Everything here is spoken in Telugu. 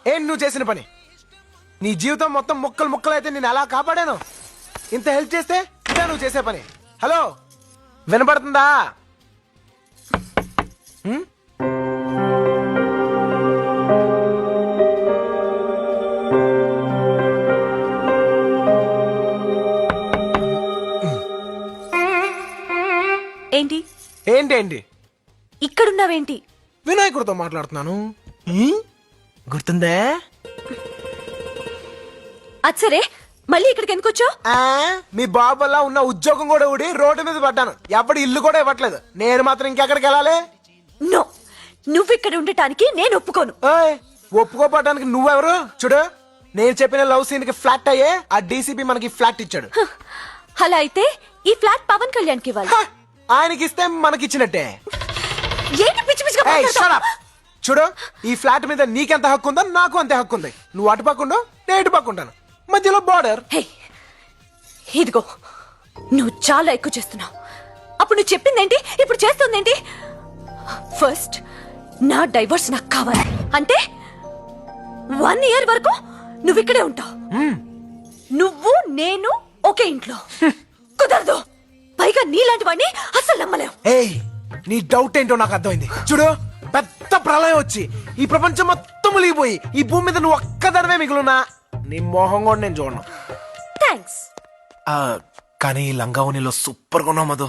ఏం నువ్వు చేసిన పని? నీ జీవితం మొత్తం ముక్కలు ముక్కలు అయితే నేను ఎలా కాపాడాను? ఇంత హెల్ప్ చేస్తే ఇదే నువ్వు చేసే పని. హలో, వినపడుతుందా? హ్మ్? ఏంటి ఏంటేంటి? ఇక్కడున్నావేంటి? వినాయకుడితో మాట్లాడుతున్నాను. హ్మ్? గుర్తుందా? అచ్చరే మళ్ళీ ఇక్కడికి ఎందుకు వచ్చావు? ఆ, మీ బాబు వల్ల ఉన్న ఉద్యోగం కూడా ఊడి రోడ్డు మీద పడ్డాను. ఎవడి ఇల్లు కూడా ఇవ్వట్లేదు. నేను మాత్రం ఇంకెక్కడికి వెళ్ళాలి? నో, నువ్వు ఇక్కడ ఉండటానికి నేను ఒప్పుకోను. ఓయ్, ఒప్పుకోపడడానికి నువ్వెవరు? చూడు, నేను చెప్పిన లవ్ సీన్ కి ఫ్లాట్ అయ్యే ఆ డీసీపీ మనకి ఫ్లాట్ ఇచ్చాడు. హ, అలా అయితే ఈ ఫ్లాట్ పవన్ కళ్యాణ్ కి ఇవ్వాలి. హ, ఆయనకి ఇస్తే మనకి ఇచ్చినట్టే. ఏంటి పిచ్చి పిచ్చిగా ఏయ్, మాట్లాడతావ్? shut up. చూడు, ఈ ఫ్లాట్ మీద నీకెంత హక్కు ఉందో నాకు అంతే హక్కు ఉంది. నువ్వు అటు పక్కుండు, నేను ఇటు పక్కుంటాను. మధ్యలో బార్డర్. హే, ఇదిగో నువ్వు చాలా ఎక్కువ చేస్తున్నావు. అప్పుడు నువ్వు చెప్పిందేంటి, ఇప్పుడు చేస్తుందేంటి? ఫస్ట్ నా డైవర్స్ నాకు కావాలి. అంటే 1 year వరకు నువ్వు ఇక్కడే ఉంటావు. నువ్వు నేను ఒకే ఇంట్లో. కుదరదు. పైగా నీలాంటి వాడిని అసలు నమ్మలేవు. ఏయ్, నీ డౌట్ ఏంటో నాకు అర్థమైంది. చూడు, పెద్ద ప్రళయం వచ్చి ఈ ప్రపంచం మొత్తం మునిగిపోయి ఈ భూమి మీద నువ్వు ఒక్కదడవే మిగులున్నా నీ మోహం కూడా నేను చూడను. థ్యాంక్స్. కానీ ఈ లంగావనిలో సూపర్ గా ఉన్నావు మధు.